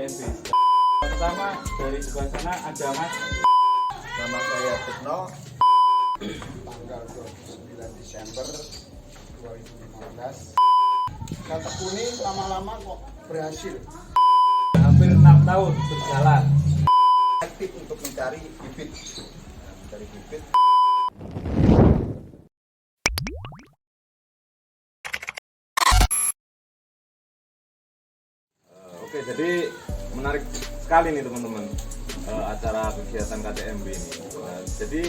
KTMB. Pertama dari sebelah sana ada Mas. Nama saya Tekno. Tanggal 29 Desember 2015. Saya tekuni lama-lama kok berhasil. Hampir 6 tahun berjalan. Aktif untuk mencari bibit. Mencari bibit. Oke, jadi menarik sekali nih teman-teman acara kegiatan KTMB ini. Jadi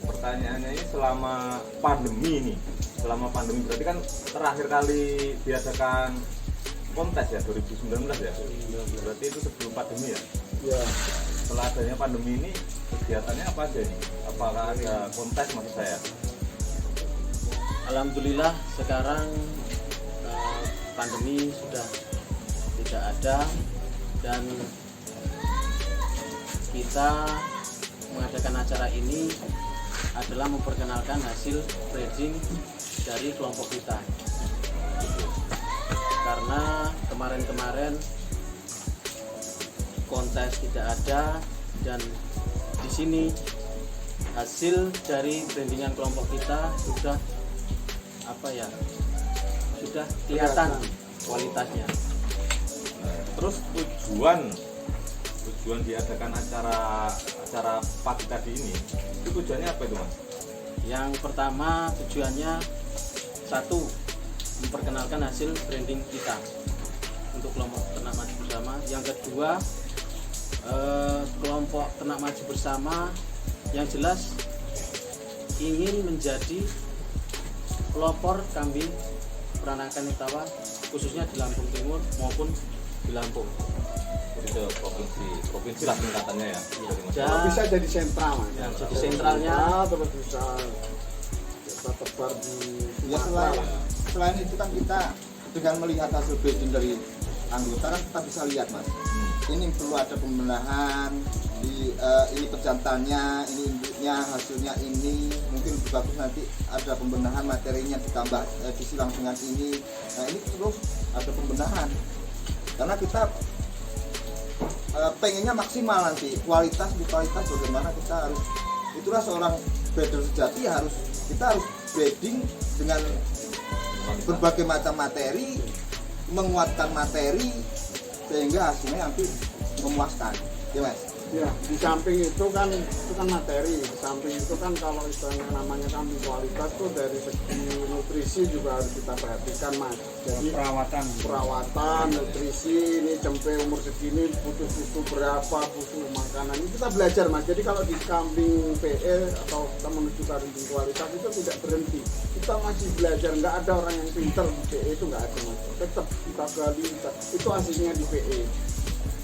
pertanyaannya ini selama pandemi berarti kan terakhir kali diadakan kontes ya 2019 ya. Berarti itu sebelum pandemi ya. Ya. Setelah adanya pandemi ini kegiatannya apa aja nih? Apakah ada kontes maksud saya? Alhamdulillah sekarang pandemi sudah tidak ada dan kita mengadakan acara ini adalah memperkenalkan hasil breeding dari kelompok kita, karena kemarin-kemarin kontes tidak ada dan di sini hasil dari brandingan kelompok kita sudah sudah kelihatan kualitasnya. Terus tujuan diadakan acara pagi tadi ini itu tujuannya apa itu Mas? Yang pertama tujuannya satu, memperkenalkan hasil branding kita untuk kelompok ternak maju bersama. Yang kedua, kelompok ternak maju bersama yang jelas ingin menjadi pelopor kambing peranakan Itawa khususnya di Lampung Timur maupun di Lampung. Jadi provinsi lah tingkatannya ya. Kalau bisa jadi sentral, Mas. Ya, jadi sentralnya terus bisa tersebar di ya, selain itu kan kita dengan melihat hasil breeding dari anggota kan kita bisa lihat Mas. Ini perlu ada pembenahan ini pejantannya, ini induknya, hasilnya ini mungkin bagus, nanti ada pembenahan materinya ditambah disilang dengan ini. Nah ini terus ada pembenahan karena kita pengennya maksimal nanti kualitas bagaimana kita harus, itulah seorang breeder sejati kita harus breeding dengan berbagai macam materi, menguatkan materi sehingga hasilnya nanti memuaskan ya Mas. Ya, di samping itu kan materi, di samping itu kan kalau istilahnya namanya kambing kualitas tuh dari segi nutrisi juga harus kita perhatikan Mas. Jadi perawatan, nutrisi, ini cempe umur segini butuh susu berapa, butuh makanan, ini kita belajar Mas. Jadi kalau di kambing PE atau kita menuju kambing kualitas itu tidak berhenti, kita masih belajar, nggak ada orang yang pintar di PE itu nggak ada Mas. Tetap kita gali, itu hasilnya di PE.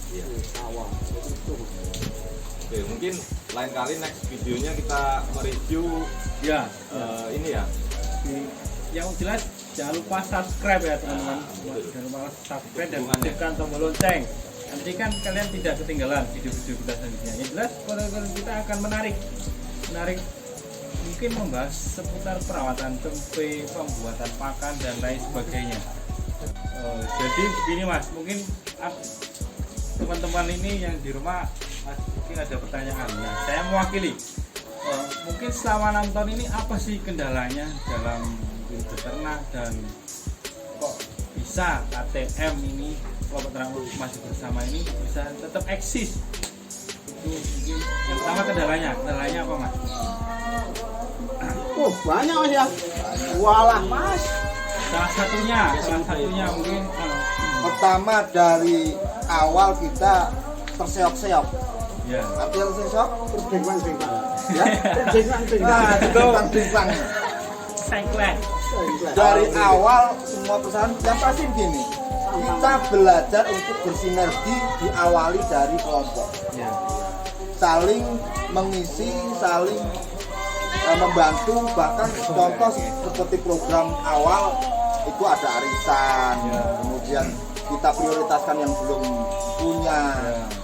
Iya, awal. Jadi itu Mas. Oke, mungkin lain kali next videonya kita mereview Ya, ini ya. yang jelas jangan lupa subscribe ya teman-teman. Jangan lupa subscribe dan aktifkan tombol lonceng. Nanti kan kalian tidak ketinggalan video-video kita selanjutnya. Yang jelas konten kita akan menarik, mungkin membahas seputar perawatan tempe, pembuatan pakan dan lain sebagainya. Jadi begini Mas, mungkin teman-teman ini yang di rumah mungkin ada pertanyaan. Nah, saya mewakili. Mungkin selama 6 tahun ini apa sih kendalanya dalam beternak dan kok bisa KTM ini kelompok ternak maju bersama ini bisa tetap eksis? Itu mungkin yang pertama kendalanya apa Mas? Banyak Mas ya. Walah Mas. Salah satunya mungkin Pertama dari awal kita terseok-seok. ya. Artinya terseok Bengkang. ya. Nah, Bintang. Sengklek. Dari awal semua perusahaan yang pasti begini, kita belajar untuk bersinergi diawali dari kelompok, Ya. saling mengisi, saling membantu. Bahkan contoh seperti program awal itu ada arisan, kemudian kita prioritaskan yang belum punya,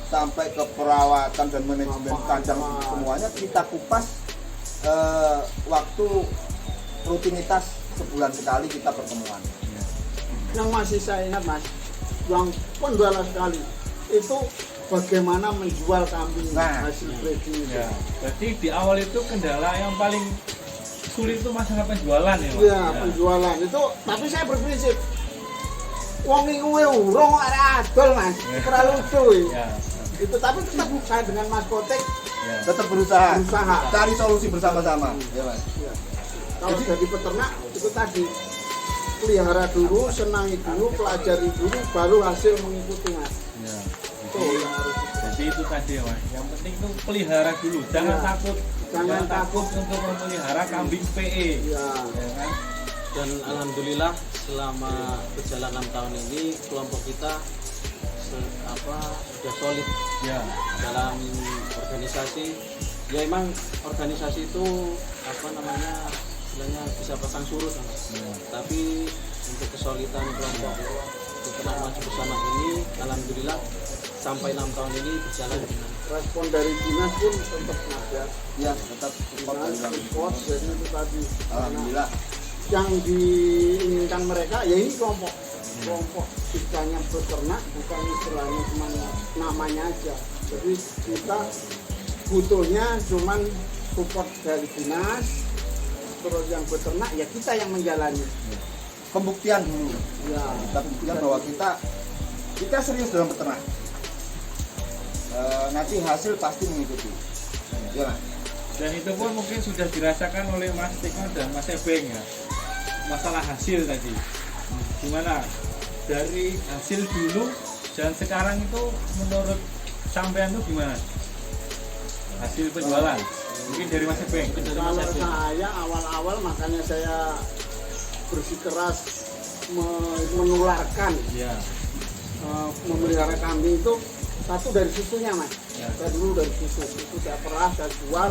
sampai ke perawatan dan manajemen kandang semuanya kita kupas. Waktu rutinitas sebulan sekali kita pertemuan. Yang masih saya ingat Mas, yang penggalas sekali itu bagaimana menjual kambing Nah, hasil breeding itu. Ya, berarti di awal itu kendala yang paling sulit itu masalah penjualan ya, Mas? Iya, penjualan itu, tapi saya berprinsip wong iku urung arek adol Mas, ora lucu Ya, itu, tapi tetap saya dengan Mas Kotek ya. Tetap berusaha. Cari solusi bersama-sama. Ya, Mas. ya. Kalau jadi peternak itu tadi pelihara dulu, senangi dulu, pelajari dulu, baru hasil mengikuti Mas. Ya. Itu yang harus Jadi itu tadi ya, Mas. Yang penting itu pelihara dulu, jangan Ya. takut. Jangan takut untuk memelihara kambing PE. ya. Ya kan? Dan alhamdulillah selama berjalan 6 tahun ini kelompok kita sudah solid Ya. dalam organisasi. Ya emang organisasi itu istilahnya bisa pasang surut Mas. Ya. Tapi untuk kesolidan kelompok peternak maju bersama ini alhamdulillah sampai 6 tahun ini berjalan dengan Respon dari dinas pun tetap Mas ya. Ya, tetap support dari Dinas kami. support, jadi itu tadi. Alhamdulillah. Yang diinginkan mereka ya ini kelompok istilahnya beternak, bukan istilahnya cuma namanya aja. Jadi kita butuhnya cuman support dari dinas, terus yang beternak ya kita yang menjalani. Pembuktian dulu. Ya, Kita buktikan bahwa kita serius dalam peternak. Nanti hasil pasti mengikuti. Ya, Mas. Dan itu pun mungkin sudah dirasakan oleh Mas Tiko dan Mas Ebeng ya. Masalah hasil tadi. Gimana? Dari hasil dulu dan sekarang itu menurut sampean itu gimana? Hasil penjualan. Mungkin dari Mas Ebeng. kalau saya awal-awal makanya saya bersikeras menularkan Ya. memelihara kambing itu satu dari susunya Mas. Ya. Saya dulu dari susu saya perah, saya jual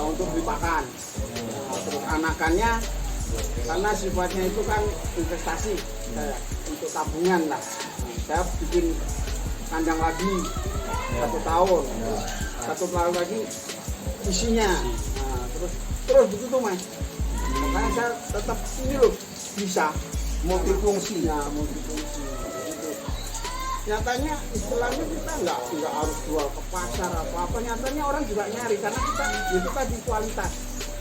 untuk beli pakan. Terus anakannya karena sifatnya itu kan investasi saya, untuk tabungan lah. Saya bikin kandang lagi 1 tahun, 1 tahun lagi isinya. Nah, terus begitu Mas. Makanya saya tetap ini loh bisa Multifungsi. ya multifungsi. Gitu. Nyatanya istilahnya kita nggak harus jual ke pasar apa-apa. Nyatanya orang juga nyari karena kita itu tadi kualitas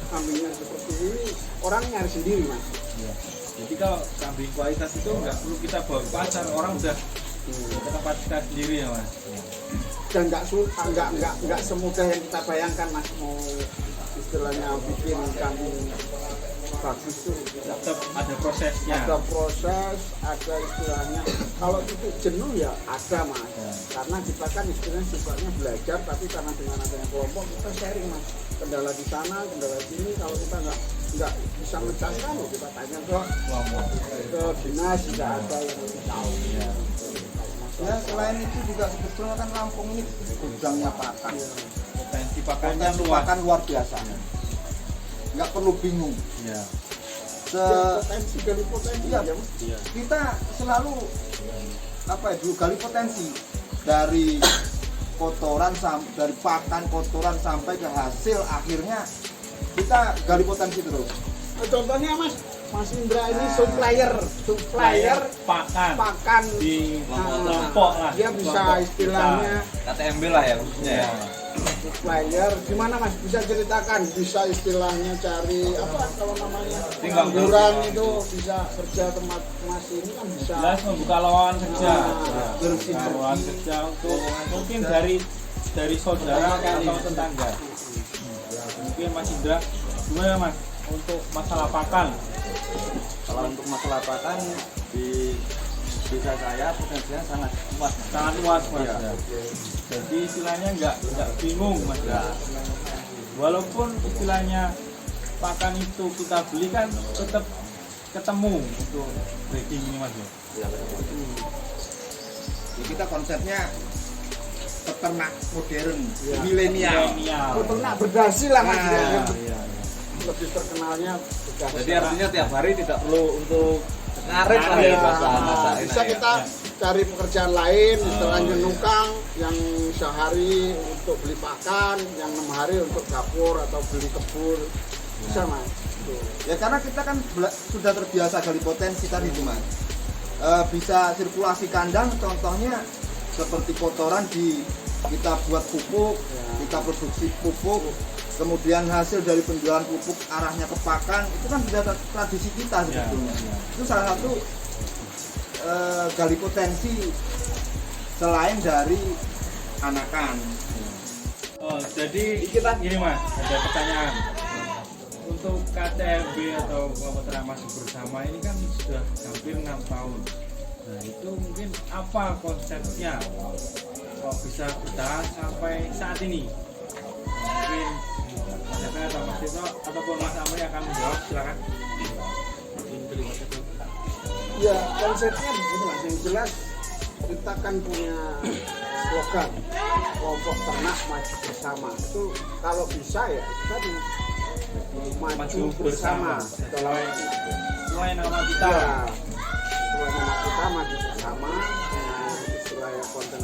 kambingnya seperti ini orang nyari sendiri Mas. Ya. Jadi kalau kambing kualitas itu nggak perlu kita bawa ke pasar, orang udah ke tempat kita sendiri ya Mas. Dan nggak semudah yang kita bayangkan Mas, mau istilahnya bikin kambing bagus tuh Tetap ada prosesnya. ada proses, ada istilahnya kalau itu jenuh ya ada Mas, karena kita kan istilahnya sifatnya belajar, tapi karena dengan adanya kelompok kita sharing Mas, kendala di sana, kendala di sini, kalau kita nggak bisa mencapai kita tanya ke dinas, tidak ada yang lebih tahu. Ya, selain itu juga sebetulnya kan Lampung ini gudangnya pakan. Potensi pakannya Potensi luas. pakan luar biasa. Nggak perlu bingung. Ya. Potensi dari potensi Iya. ya Mas. Iya. Kita selalu gali potensi dari kotoran dari pakan kotoran sampai ke hasil akhirnya kita gali potensi terus. Contohnya Mas Indra ini supplier pakan Di kelompok lah. dia bisa Kelompok istilahnya KTMB lah ya khususnya kita. ya. Ya. supplier gimana Mas, bisa ceritakan, bisa istilahnya cari apa kalau namanya Tinggal pengangguran itu bisa kerja tempat Mas ini kan bisa Jelas membuka lowongan kerja. Ah, Membuka lowongan kerja untuk mungkin dari saudara atau tetangga. Mungkin Mas Indra, gimana Mas untuk masalah pakan? Kalau untuk masalah pakan di desa saya potensinya sangat luas. Sangat luas Mas. Iya. Ya. Jadi istilahnya nggak bingung Mas. Ya. Walaupun istilahnya pakan itu kita beli kan tetap ketemu untuk breeding ini Mas. Ya. Ya, kita konsepnya peternak modern, Iya. milenial. peternak berdasi lah Mas. Nah, Ya. Iya. Lebih terkenalnya berdasi. Jadi artinya tiap hari tidak perlu untuk ngarit lah ya Ya, bahasa bisa enak ya. kita cari pekerjaan lain, istilahnya nukang yang sehari untuk beli pakan, yang 6 hari untuk dapur atau beli kebun, bisa Mas. Tuh. Ya karena kita kan sudah terbiasa gali potensi tadi itu Mas. Bisa sirkulasi kandang, contohnya seperti kotoran kita buat pupuk, kita produksi pupuk, kemudian hasil dari penjualan pupuk arahnya ke pakan, itu kan sudah tradisi kita sebetulnya. Itu salah satu gali potensi selain dari anakan. Oh, jadi kita gini Mas, ada pertanyaan. Untuk KTMB atau kelompok ternak masuk bersama ini kan sudah hampir 6 tahun. Nah itu mungkin apa konsepnya kok bisa bertahan sampai saat ini? Mungkin konsepnya atau Mas Tito ataupun Mas Amri akan menjawab, silakan. Ya konsepnya begini Mas, yang jelas kita kan punya slogan kelompok ternak maju bersama. Itu kalau bisa ya tadi maju bersama dalam sesuai nama kita. ya, sesuai nama kita maju bersama dengan istilahnya konten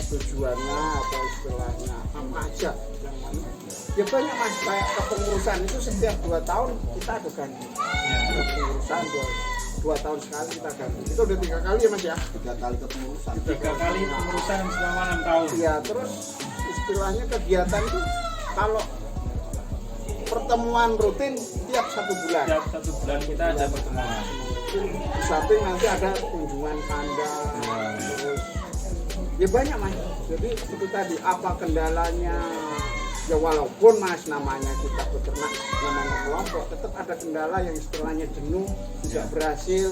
tujuannya atau istilahnya apa aja yang mana ya banyak Mas, kayak kepengurusan itu setiap 2 tahun kita ada ganti ada pengurusan 2 tahun sekali kita ganti, itu udah 3 kali ya Mas ya, 3 kali kepengurusan. 3 kali pengurusan selama 6 tahun. ya. Terus istilahnya kegiatan itu kalau pertemuan rutin tiap 1 bulan, Tiap 1 bulan kita ada pertemuan. di samping nanti ada kunjungan kandang, terus ya banyak Mas. Jadi seperti tadi apa kendalanya ya, walaupun Mas namanya kita peternak, namanya kelompok, tetap ada kendala yang istilahnya jenuh, tidak berhasil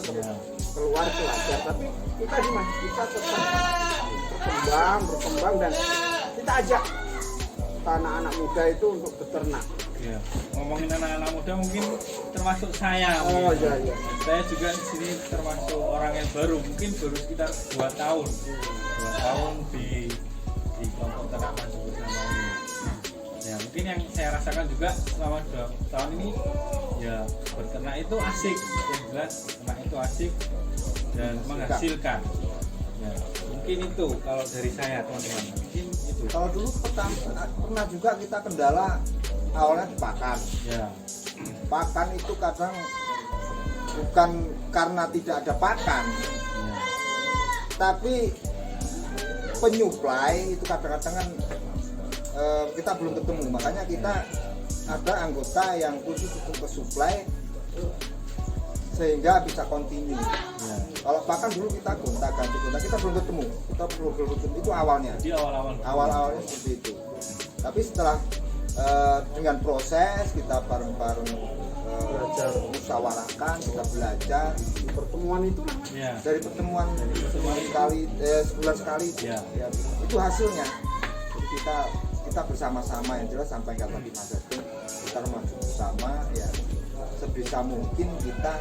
keluar pelajar, tapi kita di Mas, kita tetap berkembang dan kita ajak anak-anak muda itu untuk beternak. Ya, ngomongin anak-anak muda mungkin termasuk saya. Oh mungkin. iya. Saya juga di sini termasuk orang yang baru, mungkin baru sekitar 2 tahun. 2 tahun di kelompok ternak maju bersama ini. Ya, mungkin yang saya rasakan juga selama 2 tahun ini ya berternak itu asik, yang jelas ternak itu asik dan menghasilkan. Ya, mungkin itu kalau dari saya teman-teman. Mungkin itu. Kalau dulu pernah juga kita kendala awalnya di pakan. Ya. Pakan itu kadang bukan karena tidak ada pakan, tapi penyuplai itu kadang-kadang kan kita belum ketemu. Makanya kita ada anggota yang khusus untuk pesuplai sehingga bisa continue. Kalau pakan dulu kita gonta-ganti, kita belum ketemu, itu awalnya. Di Awal-awalnya seperti itu. Tapi setelah dengan proses kita bareng-bareng belajar, musyawarahkan, kita belajar. Pertemuan itu Ya. Dari pertemuan sekali, sebulan sekali, Ya. ya, itu hasilnya. Jadi kita bersama-sama, yang jelas sampai kata di Mas Edwin, kita maju bersama, ya sebisa mungkin kita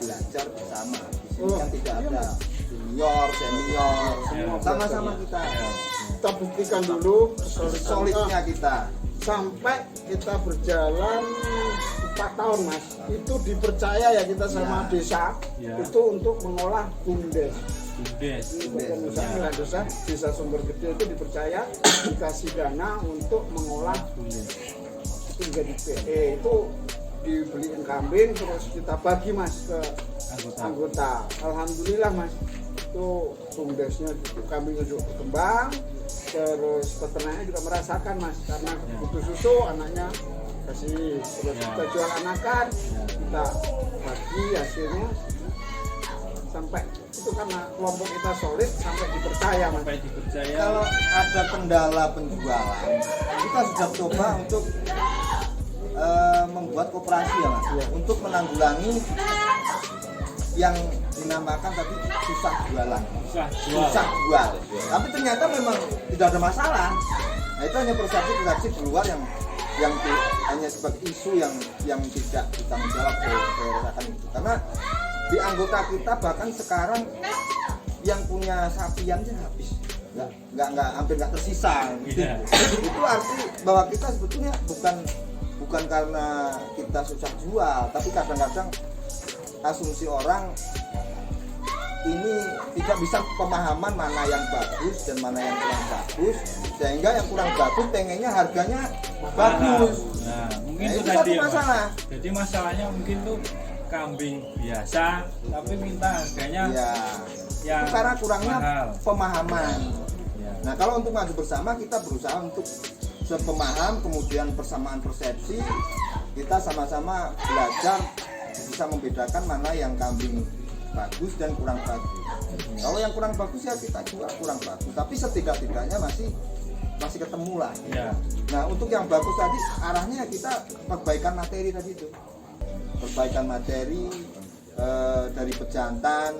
belajar bersama. Di sini kan tidak ada junior, senior, sama-sama kita. kita buktikan dulu Solidnya kita. sampai kita berjalan 4 tahun Mas, itu dipercaya ya kita sama desa itu untuk mengolah BUMDes. Untuk pengusaha nilai desa Sumber Gede itu dipercaya dikasih dana untuk mengolah itu menjadi PE, itu dibeliin kambing terus kita bagi Mas ke anggota. Alhamdulillah Mas, itu BUMDesnya kambingnya juga berkembang, terus peternaknya juga merasakan Mas, karena butuh susu anaknya kasih, terus kita jual anakan, kita bagi hasilnya sampai itu karena kelompok kita solid sampai dipercaya Mas. Sampai dipercaya. Kalau ada kendala penjualan, kita sudah coba untuk membuat koperasi ya Mas, untuk menanggulangi yang dinamakan tadi susah jualan. Susah jual. Tapi ternyata memang tidak ada masalah. Nah itu hanya persepsi di luar yang hanya sebagai isu yang tidak bertanggung jawab berdasarkan itu. Karena di anggota kita bahkan sekarang yang punya sapian aja habis, hampir nggak tersisa. Itu arti bahwa kita sebetulnya bukan karena kita susah jual, tapi kadang-kadang asumsi orang ini tidak bisa pemahaman mana yang bagus dan mana yang kurang bagus, sehingga yang kurang bagus pengennya harganya bagus. Nah, mungkin Nah, itu itu tadi satu masalah. Jadi masalahnya mungkin tuh kambing biasa tapi minta harganya Ya, yang itu karena kurangnya mahal. pemahaman. Ya. Nah kalau untuk maju bersama kita berusaha untuk sepemaham, kemudian persamaan persepsi, kita sama-sama belajar bisa membedakan mana yang kambing bagus dan kurang bagus. Kalau yang kurang bagus ya kita jual kurang bagus, tapi setidak-tidaknya masih ketemu lah. Ya. Nah untuk yang bagus tadi arahnya kita perbaikan materi tadi itu, perbaikan materi dari pejantan,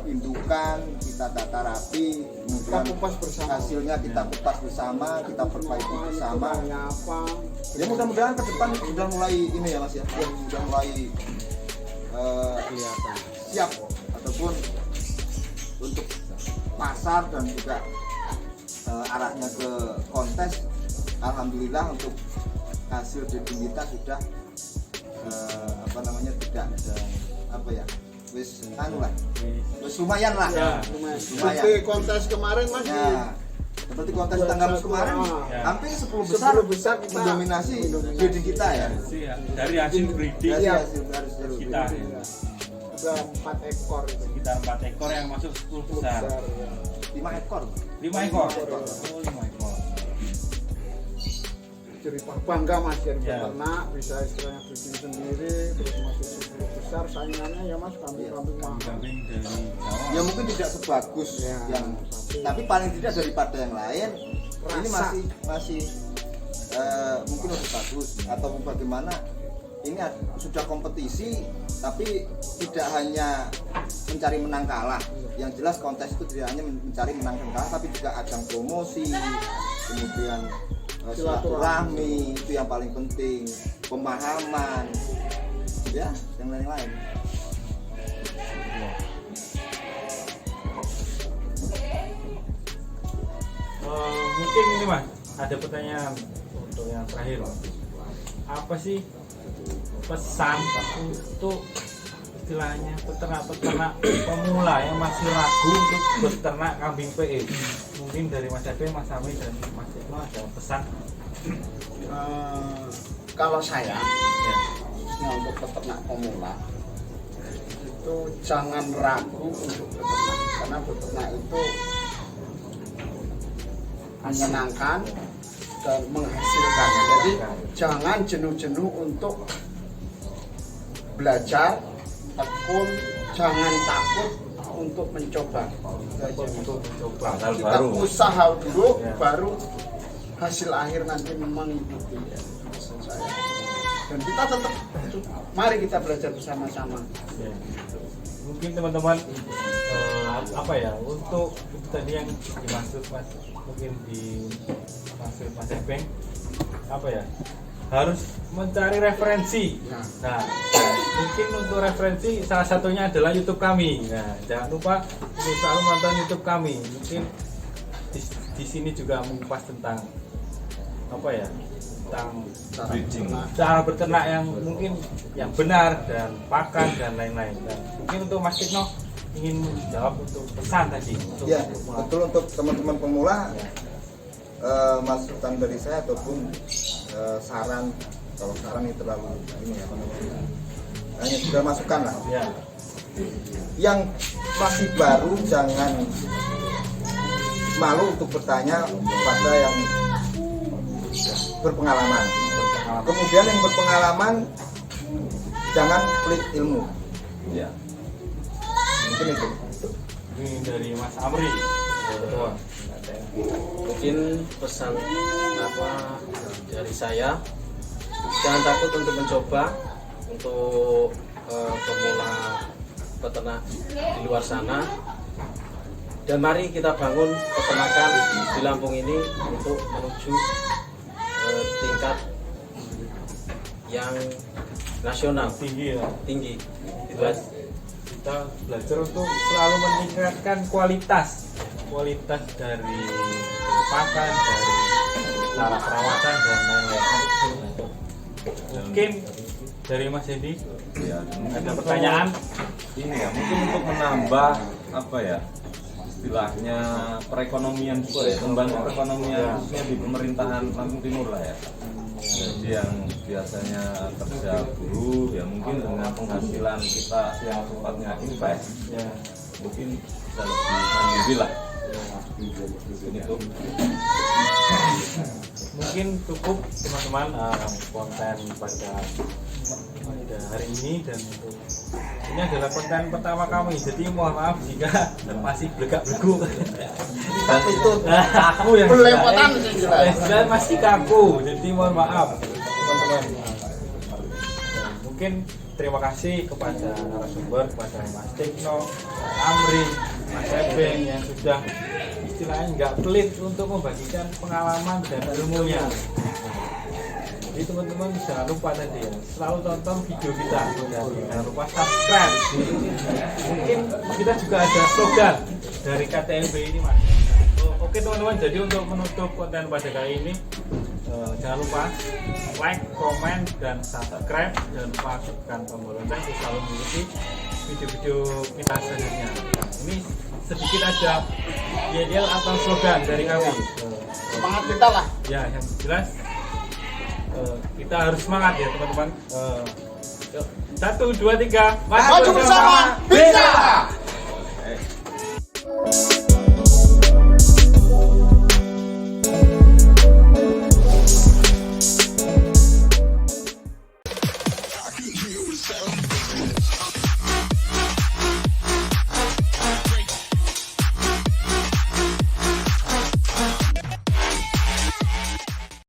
indukan kita tata rapi, Kita kemudian kupas bersama. hasilnya kita kupas bersama, kita perbaiki bersama. Kurangnya apa? Ya mudah-mudahan ke depan sudah mulai ini ya mas ya, sudah mulai kelihatan. siap ataupun untuk pasar dan juga arahnya ke kontes. Alhamdulillah untuk hasil breeding kita sudah tidak apa ya, wis anu lah, wis lumayan lah, Ya. lumayan. Seperti kontes kemarin mas. Ya, seperti kontes tanggal kemarin Ya. hampir 10 besar, 10 besar kita mendominasi breeding kita ya. Ya, dari hasil breeding Dari Iya. hasil kita breeding. Ada 4 ekor itu. sekitar 4 ekor yang masuk 10 besar. ya. 5 ekor. 5 ekor. ekor. Oh, 5 ekor. Jadi bangga mas jadi Ya. peternak bisa istilahnya bikin sendiri terus masuk 10 besar saingannya ya mas kambing-kambing mahal. Kambing dari Jawa. Ya mungkin tidak sebagus Ya, yang, tapi paling tidak daripada yang lain ini Rasa. masih mungkin lebih bagus atau bagaimana. Ini sudah kompetisi tapi tidak hanya mencari menang kalah. Yang jelas kontes itu tidak hanya mencari menang dan kalah tapi juga ajang promosi, kemudian silaturahmi itu yang paling penting, pemahaman, ya yang lain-lain. Mungkin ini mas, ada pertanyaan untuk yang terakhir. Apa sih pesan untuk istilahnya peternak-peternak pemula yang masih ragu untuk beternak kambing PE? Mungkin dari Mas Epe, Mas Ami dan Mas Eko ada pesan? Kalau saya Ya. khususnya untuk peternak pemula itu jangan ragu untuk beternak karena beternak itu menyenangkan dan menghasilkan. Jadi jangan jenuh-jenuh untuk belajar ataupun jangan takut untuk mencoba. Untuk mencoba hal Kita baru. usaha dulu Ya. baru hasil akhir nanti mengikuti ya, maksud saya. Dan kita tetap mari kita belajar bersama-sama. Ya. Mungkin teman-teman apa ya, untuk itu tadi yang dimaksud Mas, mungkin dimaksud Mas Epeng apa ya, harus mencari referensi. Nah, mungkin untuk referensi salah satunya adalah YouTube kami. Nah, jangan lupa untuk selalu nonton YouTube kami. Mungkin di sini juga mengupas tentang apa ya, tentang Breeding. cara beternak yang mungkin yang benar dan pakan dan lain-lain. Dan mungkin untuk Mas Tikno ingin menjawab untuk pesan tadi untuk Ya, pemula. betul untuk teman-teman pemula, masukan dari saya ataupun saran, kalau saran ini terlalu ini apa namanya, hanya sudah masukan lah. Ya, Yang masih baru jangan malu untuk bertanya kepada yang berpengalaman. Kemudian yang berpengalaman jangan pelit ilmu. Ya. Mungkin itu. ini dari Mas Amri. Betul. Mungkin pesan apa dari saya, jangan takut untuk mencoba untuk pemula peternak di luar sana, dan mari kita bangun peternakan di Lampung ini untuk menuju tingkat yang nasional Tinggi ya. tinggi. Jelas kita belajar untuk selalu meningkatkan kualitas dari pakan, dari cara perawatan dan lain-lain. Mungkin dari Mas Edi Ya, ada pertanyaan? Ini ya, mungkin untuk menambah apa ya, istilahnya perekonomian juga ya, kembang perekonomian khususnya di pemerintahan Lampung Timur lah ya. Jadi yang biasanya kerja buruh ya mungkin dengan penghasilan kita yang sifatnya invest Ya, mungkin bisa lebih mandiri lah. Itu Mungkin cukup teman-teman konten pada hari ini, dan ini adalah konten pertama kami, jadi mohon maaf jika masih belegak-belegu Kita itu kaku yang belepotan sih jelas. dan masih kaku, jadi mohon maaf teman-teman. Mungkin terima kasih kepada narasumber, kepada Mas Tekno, Mas Amri, Mas Ebeng yang sudah istilahnya nggak pelit untuk membagikan pengalaman dan ilmunya. Jadi teman-teman jangan lupa tadi ya, selalu tonton video kita dan jangan lupa subscribe. Mungkin kita juga ada slogan dari KTMB ini Mas. Oke teman-teman, jadi untuk menutup konten pada kali ini jangan lupa like, komen, dan subscribe. Jangan lupa aktifkan tombol lonceng untuk selalu mengikuti video-video kita selanjutnya. Nah, ini sedikit aja yel atau slogan dari kami. Semangat kita lah. Ya, yang jelas kita harus semangat ya teman-teman. 1, 2, 3, Maju bersama bisa.